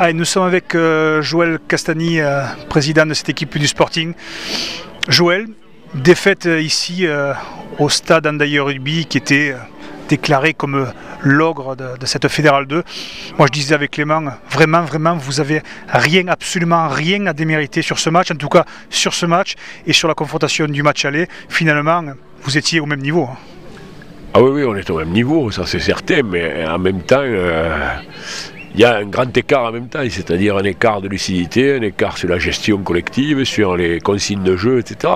Allez, nous sommes avec Joël Castagny, président de cette équipe du Sporting. Joël, défaite ici au stade Andaye Rugby qui était déclaré comme l'ogre de cette Fédérale 2. Moi je disais avec Clément, vraiment vous avez rien, absolument rien à démériter sur ce match, en tout cas sur ce match et sur la confrontation du match aller. Finalement, vous étiez au même niveau. Ah oui, on est au même niveau, ça c'est certain, mais en même temps, il y a un grand écart en même temps, c'est-à-dire un écart de lucidité, un écart sur la gestion collective, sur les consignes de jeu, etc.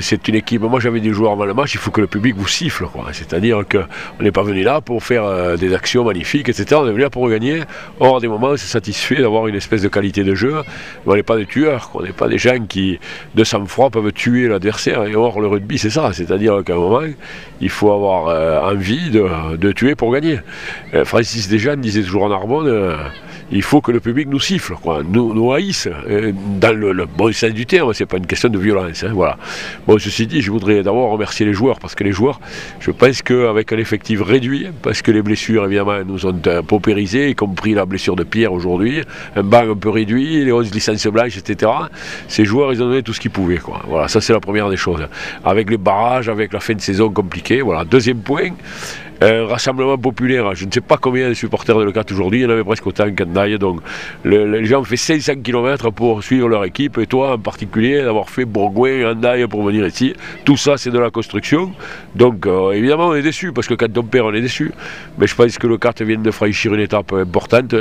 C'est une équipe, moi j'avais des joueurs avant le match, il faut que le public vous siffle, c'est-à-dire qu'on n'est pas venu là pour faire des actions magnifiques, etc. On est venu là pour gagner. Or, à des moments, on s'est satisfait d'avoir une espèce de qualité de jeu, mais on n'est pas des tueurs, on n'est pas des gens qui, de sang-froid, peuvent tuer l'adversaire. Et or, le rugby, c'est ça, c'est-à-dire qu'à un moment, il faut avoir envie de tuer pour gagner. Francis Desjans disait toujours en Narbonne, il faut que le public nous siffle, nous haïsse, dans le bon sens du terme, c'est pas une question de violence, voilà. Bon, ceci dit, je voudrais d'abord remercier les joueurs, parce que les joueurs, je pense qu'avec un effectif réduit, parce que les blessures évidemment nous ont paupérisés, y compris la blessure de Pierre aujourd'hui, un banc un peu réduit, les 11 licences blanches, etc. Ces joueurs, ils ont donné tout ce qu'ils pouvaient, Voilà, ça c'est la première des choses. Avec les barrages, avec la fin de saison compliquée, voilà. Deuxième point, un rassemblement populaire, je ne sais pas combien de supporters de Leucate aujourd'hui, il y en avait presque autant qu'Andaye, donc les gens ont fait 500 km pour suivre leur équipe, et toi en particulier, d'avoir fait Bourgoin, Andaye pour venir ici, tout ça c'est de la construction, donc évidemment on est déçus, parce que quand on perd on est déçus, mais je pense que Leucate vient de franchir une étape importante,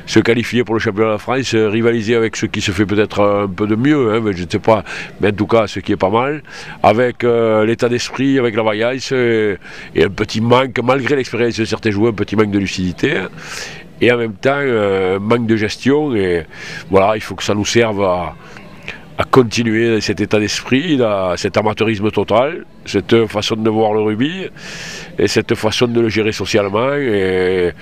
se qualifier pour le championnat de France, rivaliser avec ce qui se fait peut-être un peu de mieux, mais je ne sais pas, mais en tout cas ce qui est pas mal, avec l'état d'esprit, avec la vaillance, et un petit manque, malgré l'expérience de certains joueurs, un petit manque de lucidité et en même temps un manque de gestion, et voilà, il faut que ça nous serve à continuer cet état d'esprit, cet amateurisme total, cette façon de voir le rugby et cette façon de le gérer socialement, et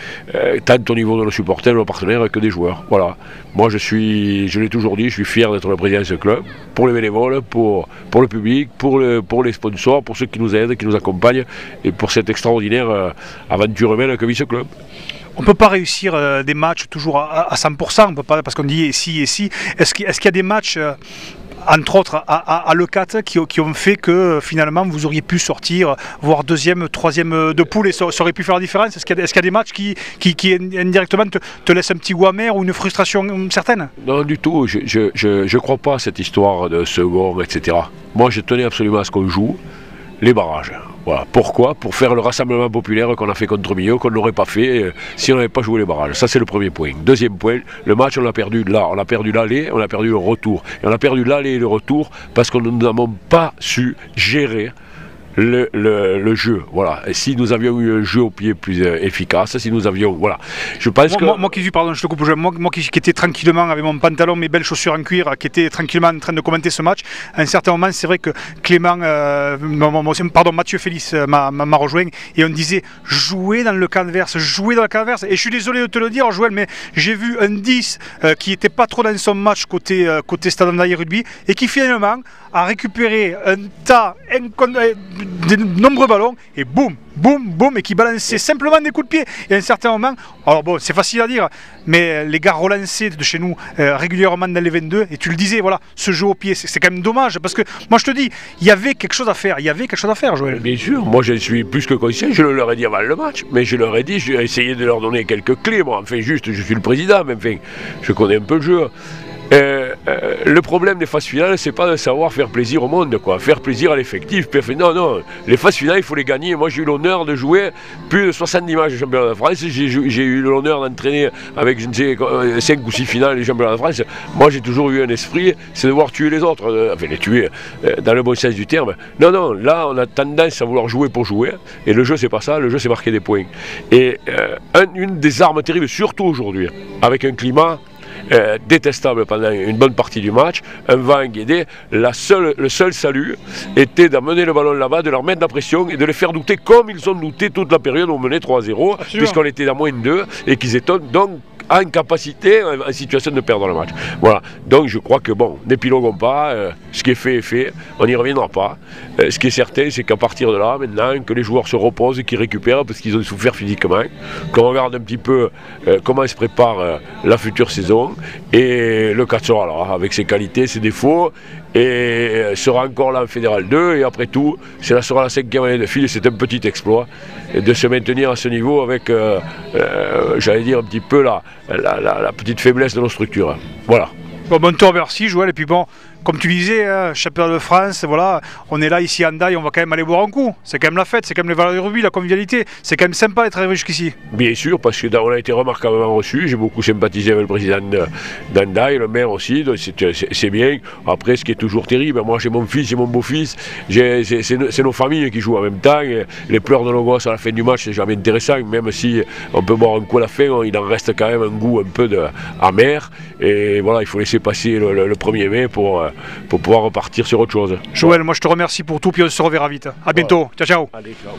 tant au niveau de nos supporters, de nos partenaires que des joueurs. Voilà. Moi je l'ai toujours dit, je suis fier d'être le président de ce club, pour les bénévoles, pour le public, pour les sponsors, pour ceux qui nous aident, qui nous accompagnent, et pour cette extraordinaire aventure humaine que vit ce club. On ne peut pas réussir des matchs toujours à 100%, on peut pas, parce qu'on dit et si. Est-ce qu'il y a des matchs, entre autres à Leucate, qui ont fait que finalement vous auriez pu sortir, voire deuxième, troisième de poule, et ça aurait pu faire la différence? Est-ce qu'il y a des matchs qui indirectement te laissent un petit goût amer ou une frustration certaine? Non, du tout, je crois pas à cette histoire de second, etc. Moi je tenais absolument à ce qu'on joue les barrages. Voilà. Pourquoi? Pour faire le rassemblement populaire qu'on a fait contre Millau, qu'on n'aurait pas fait si on n'avait pas joué les barrages. Ça c'est le premier point. Deuxième point, le match on l'a perdu là, on a perdu l'aller, on a perdu le retour. Et on a perdu l'aller et le retour parce que nous n'avons pas su gérer le jeu, voilà. Et si nous avions eu un jeu au pied plus efficace, si nous avions, voilà, je pense que... Moi qui suis, pardon, je te coupe, moi qui étais tranquillement avec mon pantalon, mes belles chaussures en cuir, qui était tranquillement en train de commenter ce match, à un certain moment, c'est vrai que Clément, Mathieu Félix m'a rejoint, et on disait, jouer dans le camp adverse, et je suis désolé de te le dire, Joël, mais j'ai vu un 10 qui n'était pas trop dans son match côté Stade Andaye Rugby, et qui finalement a récupéré un tas de nombreux ballons, et boum, et qui balançait simplement des coups de pied. Et à un certain moment, alors bon, c'est facile à dire, mais les gars relançaient de chez nous régulièrement dans les 22, et tu le disais, voilà, ce jeu au pied, c'est quand même dommage, parce que moi je te dis, il y avait quelque chose à faire, Joël. Bien sûr, moi je suis plus que conscient, je leur ai dit avant le match, mais je leur ai dit, j'ai essayé de leur donner quelques clés, moi, enfin juste, je suis le président, mais enfin, je connais un peu le jeu. Le problème des phases finales, c'est pas de savoir faire plaisir au monde, faire plaisir à l'effectif. Non, les phases finales, il faut les gagner. Moi, j'ai eu l'honneur de jouer plus de 70 matchs de championnat de France. J'ai eu l'honneur d'entraîner avec, je ne sais, 5 ou 6 finales des championnats de France. Moi, j'ai toujours eu un esprit, c'est de voir tuer les autres, enfin les tuer dans le bon sens du terme. Non, là, on a tendance à vouloir jouer pour jouer, et le jeu, c'est pas ça. Le jeu, c'est marquer des points. Et une des armes terribles, surtout aujourd'hui, avec un climat détestable pendant une bonne partie du match, un vent guidé, le seul salut était d'amener le ballon là-bas, de leur mettre la pression et de les faire douter comme ils ont douté toute la période où on menait 3-0, puisqu'on était à -2 et qu'ils étaient donc en capacité, en situation de perdre le match. Voilà. Donc je crois que bon, n'épiloguons pas, ce qui est fait, on n'y reviendra pas. Ce qui est certain, c'est qu'à partir de là, maintenant, que les joueurs se reposent, qu'ils récupèrent parce qu'ils ont souffert physiquement, qu'on regarde un petit peu comment se prépare la future saison, et le 4 sera là, avec ses qualités, ses défauts, et sera encore là en Fédéral 2, et après tout, sera la 5e année de fil, et c'est un petit exploit de se maintenir à ce niveau avec, j'allais dire, un petit peu la petite faiblesse de nos structures. Voilà. Bon tour, merci Joël, et puis bon, comme tu disais, championnat de France, voilà, on est là ici à Hendaye, on va quand même aller boire un coup. C'est quand même la fête, c'est quand même les valeurs du rugby, la convivialité. C'est quand même sympa d'être arrivé jusqu'ici. Bien sûr, parce qu'on a été remarquablement reçus. J'ai beaucoup sympathisé avec le président d'Hendaye, le maire aussi, donc c'est bien. Après, ce qui est toujours terrible, moi j'ai mon fils, j'ai mon beau-fils, c'est nos familles qui jouent en même temps. Et les pleurs de nos gosses à la fin du match, c'est jamais intéressant, même si on peut boire un coup à la fin, il en reste quand même un goût un peu amer. Et voilà, il faut laisser passer le 1er mai pour pouvoir repartir sur autre chose. Joël, moi je te remercie pour tout, puis on se reverra vite. A bientôt, ciao ciao. Allez, ciao.